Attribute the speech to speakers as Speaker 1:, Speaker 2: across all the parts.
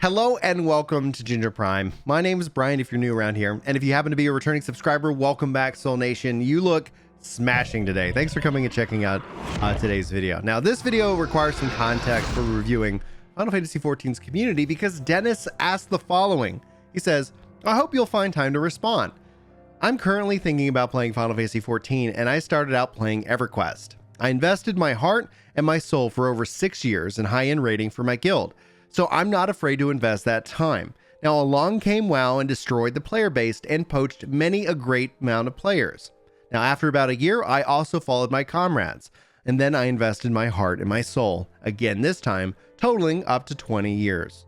Speaker 1: Hello and welcome to Ginger Prime. My name is Brian if you're new around here, and if you happen to be a returning subscriber, welcome back, Soul Nation. You look smashing today. Thanks for coming and checking out today's video. Now, this video requires some context for reviewing Final Fantasy XIV's community because Dennis asked the following. He says, I hope you'll find time to respond. I'm currently thinking about playing Final Fantasy XIV, and I started out playing EverQuest. I invested my heart and my soul for over 6 years in high-end rating for my guild, so I'm not afraid to invest that time. Now, along came WoW and destroyed the player base and poached many a great amount of players. Now, after about a year, I also followed my comrades, and then I invested my heart and my soul, again this time, totaling up to 20 years.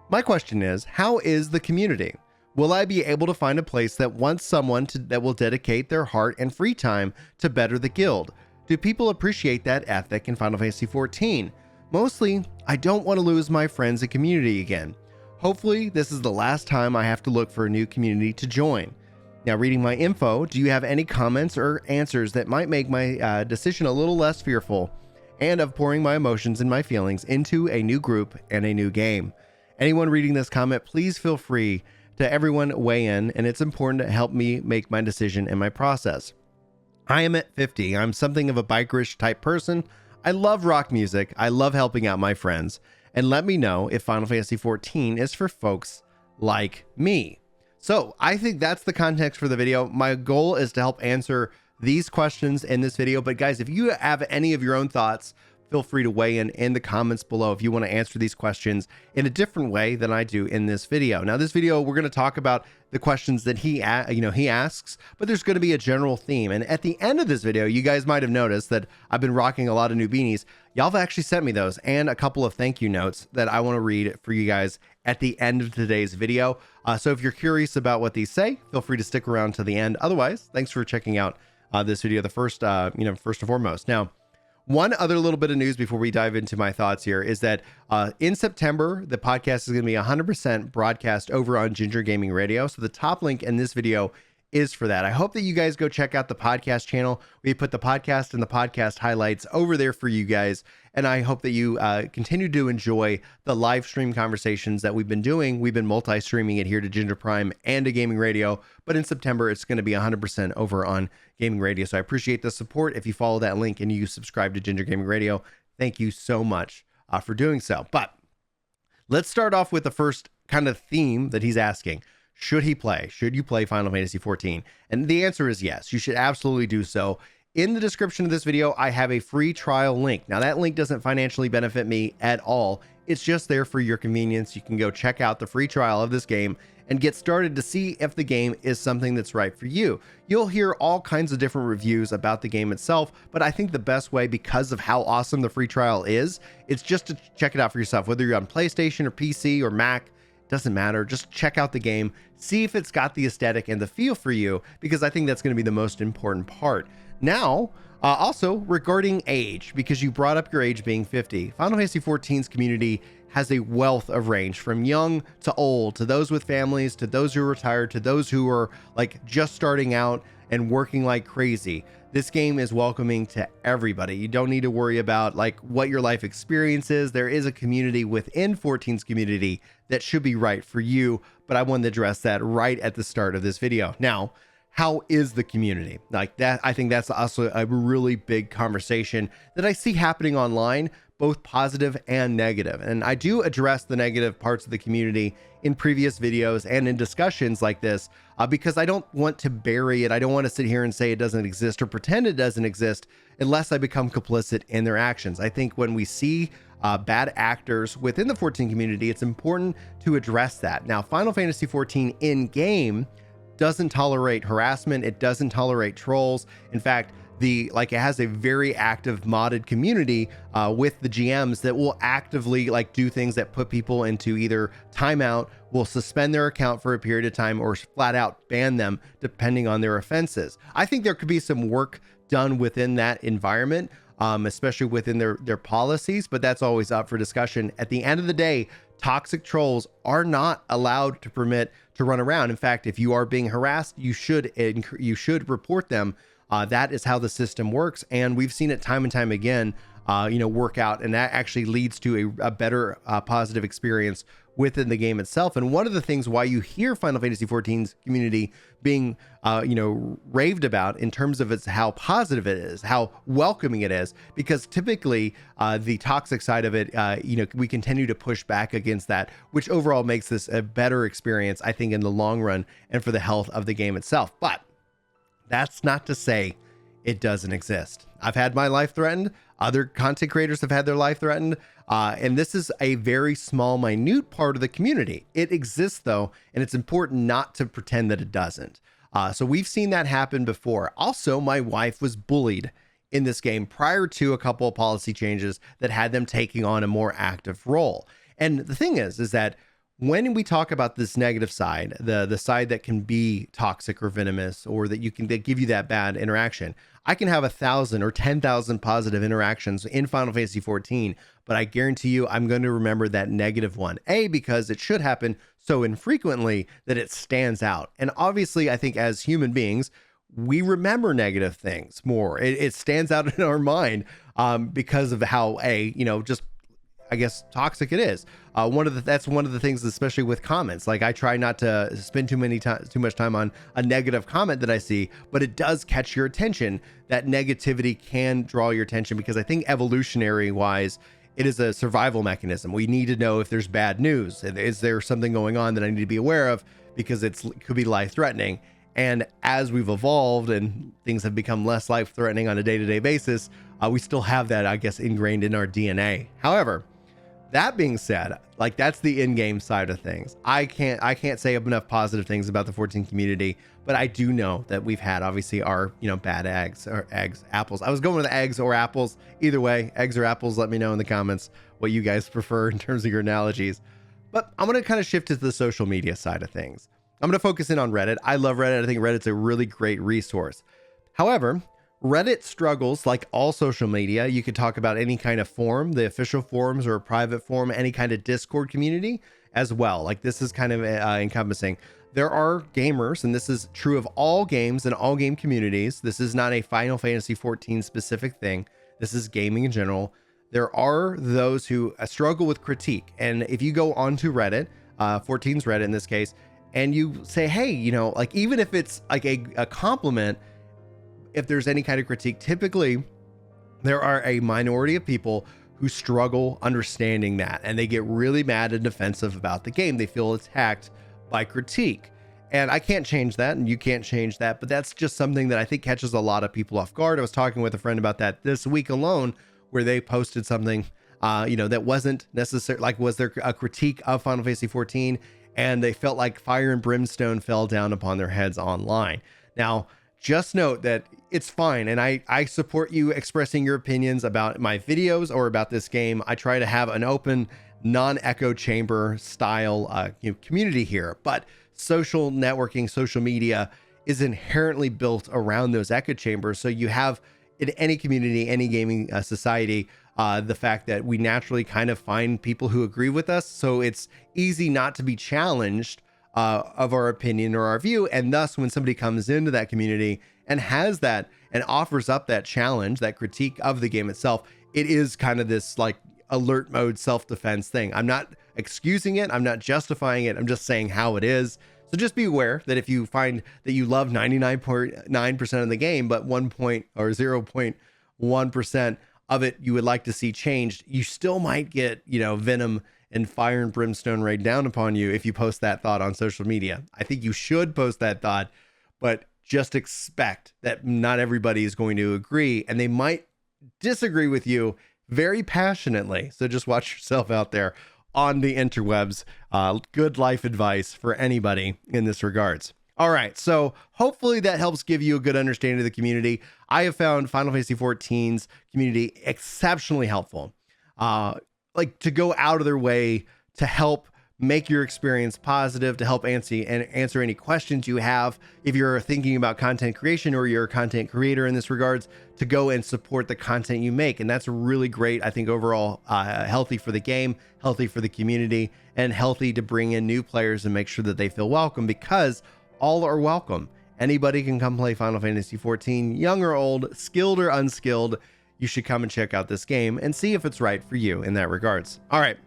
Speaker 1: My question is, how is the community? Will I be able to find a place that wants someone that will dedicate their heart and free time to better the guild? Do people appreciate that ethic in Final Fantasy XIV? Mostly, I don't want to lose my friends and community again. Hopefully, this is the last time I have to look for a new community to join. Now, reading my info, do you have any comments or answers that might make my decision a little less fearful and of pouring my emotions and my feelings into a new group and a new game? Anyone reading this comment, please feel free to everyone weigh in, and it's important to help me make my decision and my process. I am at 50. I'm something of a bikerish type person. I love rock music, I love helping out my friends, and let me know if Final Fantasy XIV is for folks like me. So I think that's the context for the video. My goal is to help answer these questions in this video, but guys, if you have any of your own thoughts, feel free to weigh in the comments below if you want to answer these questions in a different way than I do in this video. Now, this video, we're going to talk about the questions that he asks, but there's going to be a general theme. And at the end of this video, you guys might have noticed that I've been rocking a lot of new beanies. Y'all have actually sent me those and a couple of thank you notes that I want to read for you guys at the end of today's video. So if you're curious about what these say, feel free to stick around to the end. Otherwise, thanks for checking out this video, the first and foremost. Now, one other little bit of news before we dive into my thoughts here is that in September, the podcast is going to be 100% broadcast over on Ginger Gaming Radio. So the top link in this video is for that. I hope that you guys go check out the podcast channel. We put the podcast and the podcast highlights over there for you guys. And I hope that you continue to enjoy the live stream conversations that we've been doing. We've been multi-streaming it here to Ginger Prime and to Gaming Radio. But in September, it's going to be 100% over on Gaming Radio. So I appreciate the support. If you follow that link and you subscribe to Ginger Gaming Radio, thank you so much for doing so. But let's start off with the first kind of theme that he's asking. Should he play? Should you play Final Fantasy XIV? And the answer is yes, you should absolutely do so. In the description of this video, I have a free trial link. Now, that link doesn't financially benefit me at all. It's just there for your convenience. You can go check out the free trial of this game and get started to see if the game is something that's right for you. You'll hear all kinds of different reviews about the game itself, but I think the best way, because of how awesome the free trial is, it's just to check it out for yourself, whether you're on PlayStation or PC or Mac. Doesn't matter. Just check out the game, see if it's got the aesthetic and the feel for you, because I think that's going to be the most important part. Now, also regarding age, because you brought up your age being 50, Final Fantasy XIV's community has a wealth of range from young to old, to those with families, to those who are retired, to those who are like just starting out and working like crazy. This game is welcoming to everybody. You don't need to worry about like what your life experience is. There is a community within 14's community that should be right for you, but I wanted to address that right at the start of this video. Now, how is the community? Like that, I think that's also a really big conversation that I see happening online, both positive and negative. And I do address the negative parts of the community in previous videos and in discussions like this because I don't want to bury it. I don't want to sit here and say it doesn't exist or pretend it doesn't exist unless I become complicit in their actions. I think when we see bad actors within the 14 community, it's important to address that. Now, Final Fantasy XIV in game doesn't tolerate harassment. It doesn't tolerate trolls. In fact, it has a very active modded community with the GMs that will actively do things that put people into either timeout, will suspend their account for a period of time, or flat out ban them depending on their offenses. I think there could be some work done within that environment, especially within their policies, but that's always up for discussion. At the end of the day, toxic trolls are not allowed to permit to run around. In fact, if you are being harassed, you should report them. That is how the system works, and we've seen it time and time again work out, and that actually leads to a better positive experience within the game itself. And one of the things why you hear Final Fantasy XIV's community being raved about in terms of how positive it is, how welcoming it is, because typically the toxic side of it, we continue to push back against that, which overall makes this a better experience, I think, in the long run and for the health of the game itself. But that's not to say it doesn't exist. I've had my life threatened. Other content creators have had their life threatened. And this is a very small, minute part of the community. It exists, though, and it's important not to pretend that it doesn't. So we've seen that happen before. Also, my wife was bullied in this game prior to a couple of policy changes that had them taking on a more active role. And the thing is that when we talk about this negative side, the side that can be toxic or venomous, or that give you that bad interaction, I can have 1,000 or 10,000 positive interactions in Final Fantasy XIV, but I guarantee you I'm going to remember that negative one. Because it should happen so infrequently that it stands out. And obviously, I think as human beings, we remember negative things more. It stands out in our mind because of how just, I guess, toxic it is. That's one of the things, especially with comments. Like, I try not to spend too much time on a negative comment that I see, but it does catch your attention. That negativity can draw your attention because I think evolutionary wise, it is a survival mechanism. We need to know if there's bad news. Is there something going on that I need to be aware of, because it could be life threatening. And as we've evolved and things have become less life threatening on a day-to-day basis, we still have that, I guess, ingrained in our DNA. However, that being said, like, that's the in-game side of things. I can't say enough positive things about the 14 community, but I do know that we've had obviously our bad apples. I was going with eggs or apples. Either way, eggs or apples, let me know in the comments what you guys prefer in terms of your analogies. But I'm going to kind of shift to the social media side of things. I'm going to focus in on Reddit. I love Reddit. I think Reddit's a really great resource. However, Reddit struggles like all social media. You could talk about any kind of forum, the official forums or a private forum, any kind of Discord community as well. Like, this is kind of encompassing. There are gamers, and this is true of all games and all game communities. This is not a Final Fantasy XIV specific thing. This is gaming in general. There are those who struggle with critique. And if you go onto Reddit, 14's Reddit in this case, and you say, hey, like, even if it's like a compliment, if there's any kind of critique, typically there are a minority of people who struggle understanding that, and they get really mad and defensive about the game. They feel attacked by critique, and I can't change that, and you can't change that, but that's just something that I think catches a lot of people off guard. I was talking with a friend about that this week alone, where they posted something that wasn't necessarily, like, was there a critique of Final Fantasy XIV, and they felt like fire and brimstone fell down upon their heads online. Now, just note that it's fine, and I support you expressing your opinions about my videos or about this game. I try to have an open, non-echo chamber style community here, but social networking, social media is inherently built around those echo chambers. So you have in any community, any gaming society, the fact that we naturally kind of find people who agree with us. So it's easy not to be challenged of our opinion or our view. And thus, when somebody comes into that community and has that and offers up that challenge, that critique of the game itself, it is kind of this like alert mode self-defense thing. I'm not excusing it. I'm not justifying it. I'm just saying how it is. So just be aware that if you find that you love 99.9% of the game, but 0.1% of it you would like to see changed, you still might get, venom and fire and brimstone rained down upon you if you post that thought on social media. I think you should post that thought, but just expect that not everybody is going to agree, and they might disagree with you very passionately. So just watch yourself out there on the interwebs. Good life advice for anybody in this regards. All right, so hopefully that helps give you a good understanding of the community. I have found Final Fantasy XIV's community exceptionally helpful. Like to go out of their way to help make your experience positive, to help answer any questions you have. If you're thinking about content creation or you're a content creator in this regards, to go and support the content you make. And that's really great. I think overall healthy for the game, healthy for the community, and healthy to bring in new players and make sure that they feel welcome, because all are welcome. Anybody can come play Final Fantasy XIV, young or old, skilled or unskilled. you should come and check out this game and see if it's right for you in that regards. All right.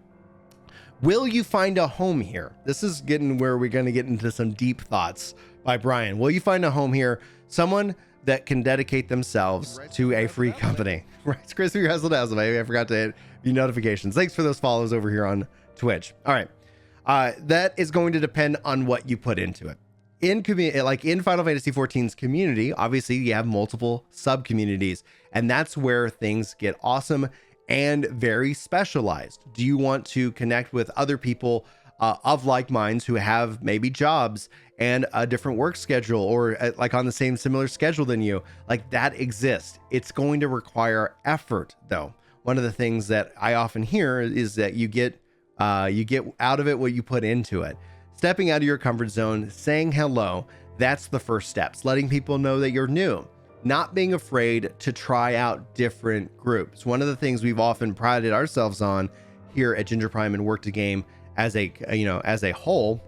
Speaker 1: Will you find a home here? This is getting where we're going to get into some deep thoughts by Brian. Will you find a home here? Someone that can dedicate themselves to a free company. Right, Chris, your hustle dazzle, baby. I forgot to hit the notifications. Thanks for those follows over here on Twitch. All right. That is going to depend on what you put into it. In community, like in Final Fantasy XIV's community, obviously you have multiple sub communities, and that's where things get awesome and very specialized. Do you want to connect with other people of like minds who have maybe jobs and a different work schedule, or like on the same similar schedule than you? Like, that exists. It's going to require effort, though. One of the things that I often hear is that you get out of it what you put into it. Stepping out of your comfort zone, saying hello, that's the first steps. Letting people know that you're new, not being afraid to try out different groups. One of the things we've often prided ourselves on here at Ginger Prime and Work to Game as a whole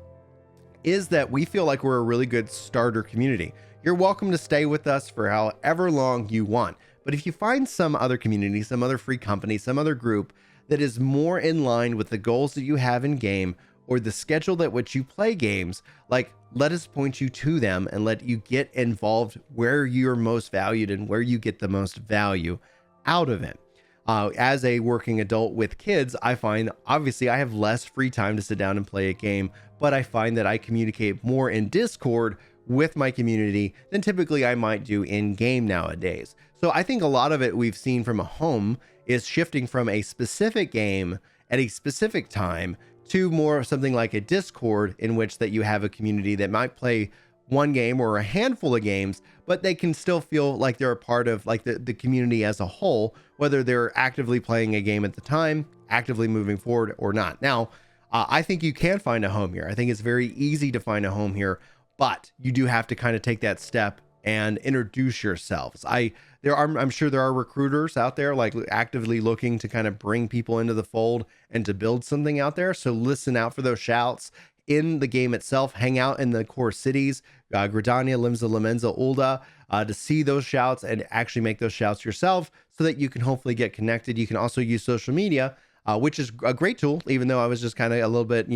Speaker 1: is that we feel like we're a really good starter community. You're welcome to stay with us for however long you want. But if you find some other community, some other free company, some other group that is more in line with the goals that you have in game or the schedule at which you play games, like, let us point you to them and let you get involved where you're most valued and where you get the most value out of it. As a working adult with kids, I find obviously I have less free time to sit down and play a game, but I find that I communicate more in Discord with my community than typically I might do in game nowadays. So I think a lot of it we've seen from a home is shifting from a specific game at a specific time to more of something like a Discord, in which that you have a community that might play one game or a handful of games, but they can still feel like they're a part of like the community as a whole, whether they're actively playing a game at the time, actively moving forward or not. Now, I think you can find a home here. I think it's very easy to find a home here, but you do have to kind of take that step and introduce yourselves. I'm sure there are recruiters out there like actively looking to kind of bring people into the fold and to build something out there. So listen out for those shouts in the game itself. Hang out in the core cities, Gridania, Limsa, Lamenza, Ulda, to see those shouts and actually make those shouts yourself so that you can hopefully get connected. You can also use social media, which is a great tool, even though I was just kind of a little bit,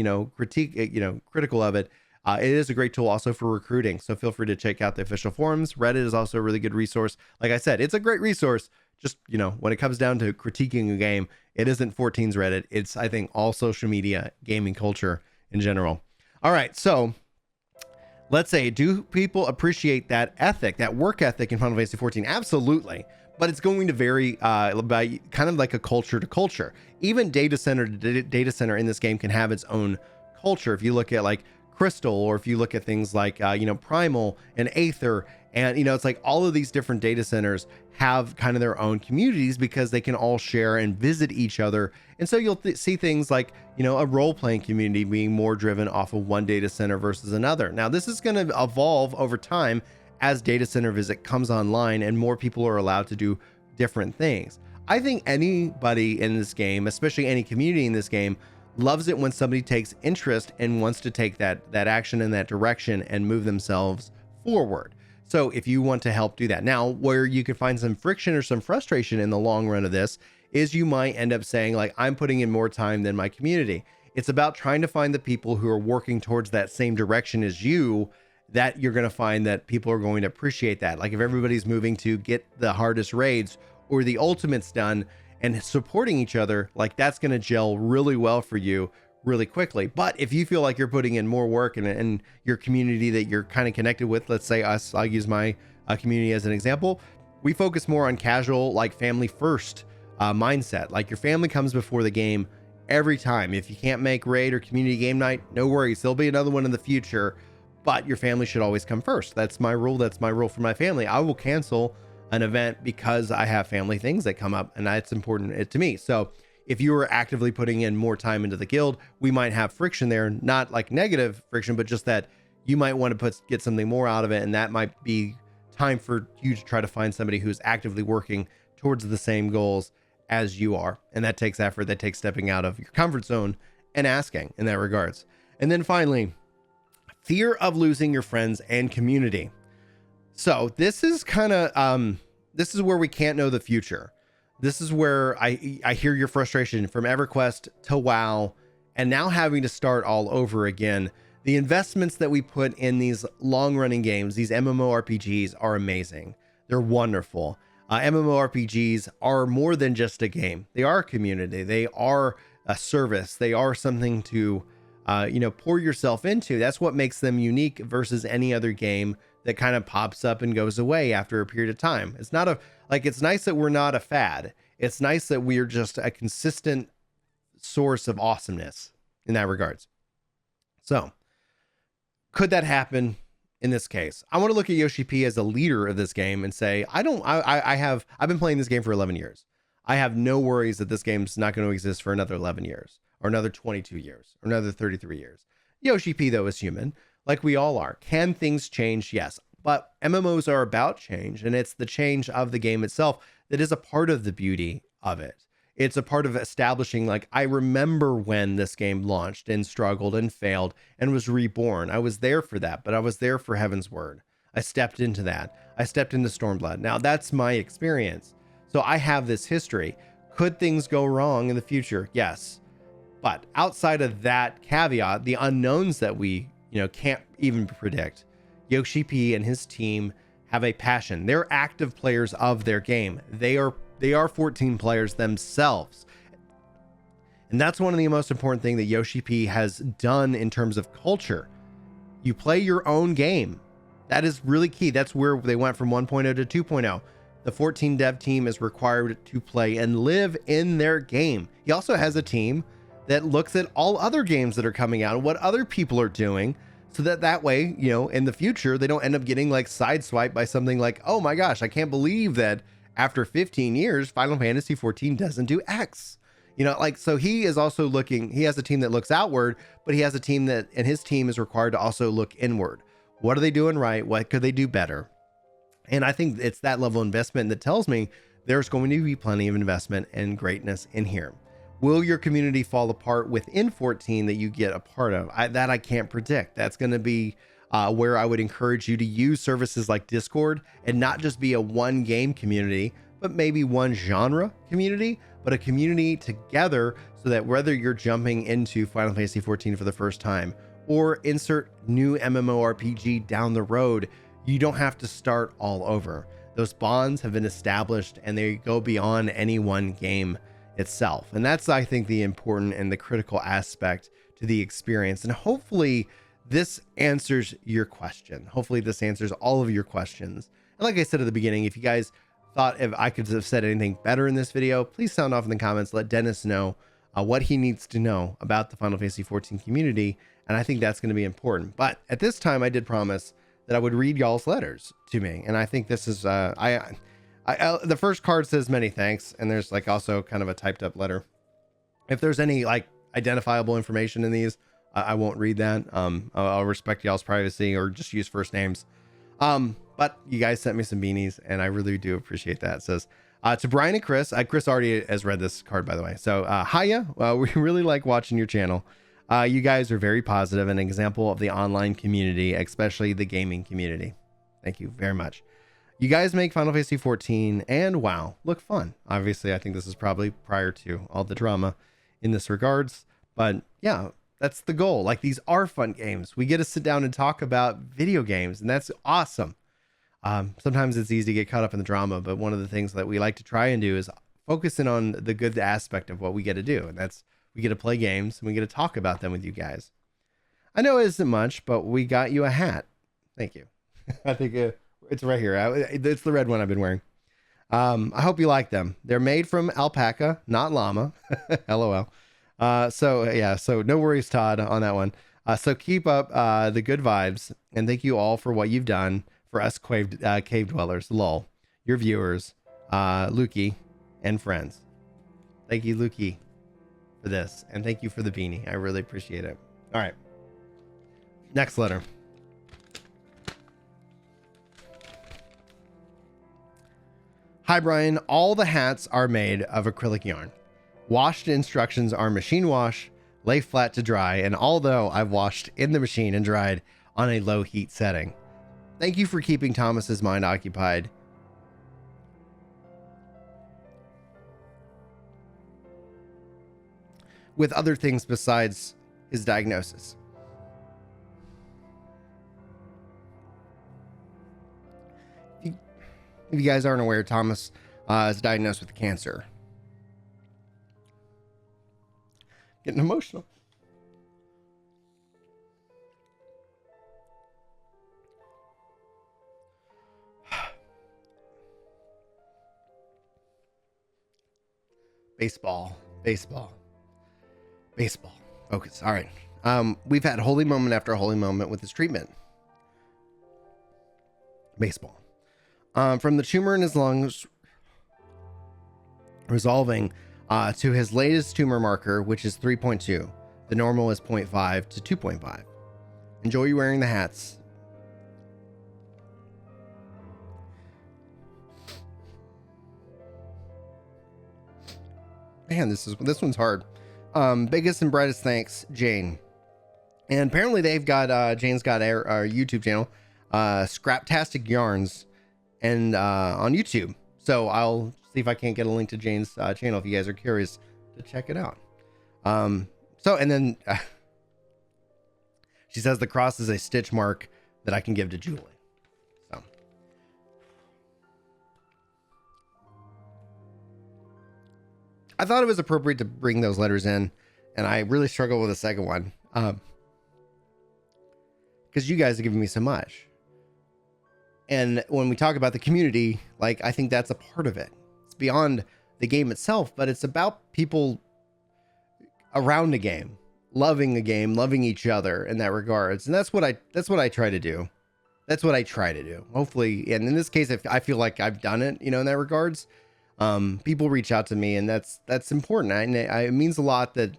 Speaker 1: critical of it. It is a great tool also for recruiting. So feel free to check out the official forums. Reddit is also a really good resource. Like I said, it's a great resource. Just, when it comes down to critiquing a game, it isn't 14's Reddit. It's, I think, all social media, gaming culture in general. All right. So let's say, do people appreciate that ethic, that work ethic in Final Fantasy XIV? Absolutely. But it's going to vary by kind of like a culture to culture. Even data center to data center in this game can have its own culture. If you look at like Crystal, or if you look at things like, Primal and Aether, and, it's like all of these different data centers have kind of their own communities because they can all share and visit each other. And so you'll see things like, a role-playing community being more driven off of one data center versus another. Now, this is going to evolve over time as data center visit comes online and more people are allowed to do different things. I think anybody in this game, especially any community in this game, loves it when somebody takes interest and wants to take that action in that direction and move themselves forward. So if you want to help do that. Now, where you could find some friction or some frustration in the long run of this is you might end up saying, like, I'm putting in more time than my community. It's about trying to find the people who are working towards that same direction as you, that you're going to find that people are going to appreciate that. Like if everybody's moving to get the hardest raids or the ultimates done and supporting each other, like that's going to gel really well for you really quickly. But if you feel like you're putting in more work and your community that you're kind of connected with, let's say us, I'll use my community as an example. We focus more on casual, like family first mindset. Like your family comes before the game every time. If you can't make raid or community game night, no worries. There'll be another one in the future, but your family should always come first. That's my rule. That's my rule for my family. I will cancel an event because I have family things that come up and that's important to me. So if you are actively putting in more time into the guild, we might have friction there, not like negative friction, but just that you might want to get something more out of it. And that might be time for you to try to find somebody who's actively working towards the same goals as you are. And that takes effort, that takes stepping out of your comfort zone and asking in that regards. And then finally, fear of losing your friends and community. So this is kind of, this is where we can't know the future. This is where I hear your frustration from EverQuest to WoW, and now having to start all over again. The investments that we put in these long-running games, these MMORPGs, are amazing. They're wonderful. MMORPGs are more than just a game. They are a community. They are a service. They are something to, pour yourself into. That's what makes them unique versus any other game that kind of pops up and goes away after a period of time. It's not it's nice that we're not a fad. It's nice that we're just a consistent source of awesomeness in that regards. So could that happen in this case? I want to look at Yoshi P as a leader of this game and say, I've been playing this game for 11 years. I have no worries that this game's not going to exist for another 11 years or another 22 years or another 33 years. Yoshi P, though, is human, like we all are. Can things change? Yes. But MMOs are about change, and it's the change of the game itself that is a part of the beauty of it. It's a part of establishing, like, I remember when this game launched and struggled and failed and was reborn. I was there for that, but I was there for Heaven's Word. I stepped into that. I stepped into Stormblood. Now, that's my experience. So I have this history. Could things go wrong in the future? Yes. But outside of that caveat, the unknowns that we, can't even predict, Yoshi P and his team have a passion. They're active players of their game. They are 14 players themselves. And that's one of the most important things that Yoshi P has done in terms of culture. You play your own game. That is really key. That's where they went from 1.0 to 2.0. The 14 dev team is required to play and live in their game. He also has a team that looks at all other games that are coming out and what other people are doing, so that way, in the future, they don't end up getting like sideswiped by something like, oh my gosh, I can't believe that after 15 years, Final Fantasy XIV doesn't do X. So he is also he has a team that looks outward, but he has a team and his team is required to also look inward. What are they doing right? What could they do better? And I think it's that level of investment that tells me there's going to be plenty of investment and greatness in here. Will your community fall apart within 14 that you get a part of? I can't predict. That's going to be where I would encourage you to use services like Discord and not just be a one game community, but maybe one genre community, but a community together, so that whether you're jumping into Final Fantasy XIV for the first time or insert new MMORPG down the road, you don't have to start all over. Those bonds have been established and they go beyond any one game itself. And that's, I think, the important and the critical aspect to the experience. And hopefully this answers your question. Hopefully this answers all of your questions. And like I said at the beginning, if you guys thought if I could have said anything better in this video, please sound off in the comments. Let Dennis know what he needs to know about the Final Fantasy XIV community. And I think that's going to be important. But at this time, I did promise that I would read y'all's letters to me. And I think this is, the first card says many thanks. And there's like also kind of a typed up letter. If there's any like identifiable information in these, I won't read that. I'll respect y'all's privacy or just use first names. But you guys sent me some beanies and I really do appreciate that. It says, to Brian and Chris, Chris already has read this card, by the way. So, hiya. We really like watching your channel. You guys are very positive, an example of the online community, especially the gaming community. Thank you very much. You guys make Final Fantasy XIV and WoW look fun. Obviously, I think this is probably prior to all the drama in this regards, but yeah, that's the goal. Like, these are fun games. We get to sit down and talk about video games, and that's awesome. Sometimes it's easy to get caught up in the drama, but one of the things that we like to try and do is focus in on the good aspect of what we get to do. And that's, we get to play games and we get to talk about them with you guys. I know it isn't much, but we got you a hat. Thank you. I think it's right here. It's the red one I've been wearing. I hope you like them. They're made from alpaca, not llama. LOL. So no worries, Todd, on that one. So keep up the good vibes, and thank you all for what you've done for us cave dwellers, lol, your viewers, Lukey, and friends. Thank you, Lukey, for this, and thank you for the beanie. I really appreciate it. All right, next letter. Hi, Brian. All the hats are made of acrylic yarn. Washed instructions are machine wash, lay flat to dry, and although I've washed in the machine and dried on a low heat setting. Thank you for keeping Thomas's mind occupied. with other things besides his diagnosis. If you guys aren't aware, Thomas is diagnosed with cancer. Getting emotional. Baseball. Focus. All right. We've had holy moment after holy moment with his treatment. Baseball. From the tumor in his lungs resolving to his latest tumor marker, which is 3.2. The normal is 0.5 to 2.5. Enjoy you wearing the hats. Man, this one's hard. Biggest and brightest thanks, Jane. And apparently they've got Jane's got our YouTube channel, Scraptastic Yarns, and on YouTube. So I'll see if I can't get a link to Jane's channel if you guys are curious to check it out. So and then she says the cross is a stitch mark that I can give to Julie. So I thought it was appropriate to bring those letters in, and I really struggle with the second one because you guys have given me so much. And when we talk about the community, like, I think that's a part of it. It's beyond the game itself, but it's about people around a game, loving each other in that regards. And that's what I try to do. That's what I try to do. Hopefully, and in this case, if I feel like I've done it, in that regards. People reach out to me, and that's important. And it means a lot that,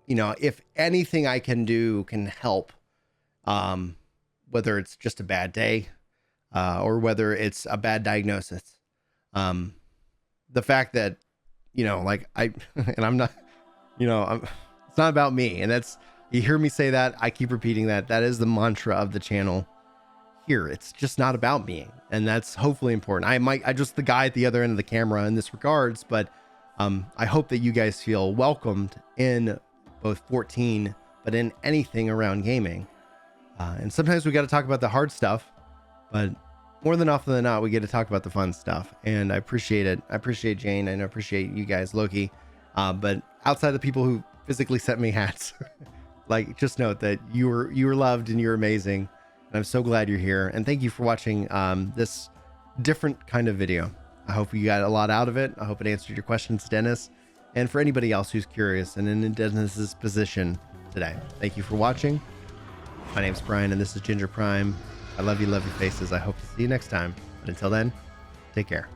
Speaker 1: if anything I can do can help, whether it's just a bad day, or whether it's a bad diagnosis. The fact that, and I'm not, it's not about me. And you hear me say that, I keep repeating that. That is the mantra of the channel here. It's just not about me. And that's hopefully important. I just the guy at the other end of the camera in this regards, but I hope that you guys feel welcomed in both 14, but in anything around gaming. And sometimes we got to talk about the hard stuff, but more than often than not, we get to talk about the fun stuff. And I appreciate it. I appreciate Jane, and I appreciate you guys, Loki. But outside the people who physically sent me hats, like, just note that you were loved and you're amazing. And I'm so glad you're here. And thank you for watching this different kind of video. I hope you got a lot out of it. I hope it answered your questions, Dennis. And for anybody else who's curious and in Dennis's position today, thank you for watching. My name's Brian, and this is Ginger Prime. I love you faces. I hope to see you next time. But until then, take care.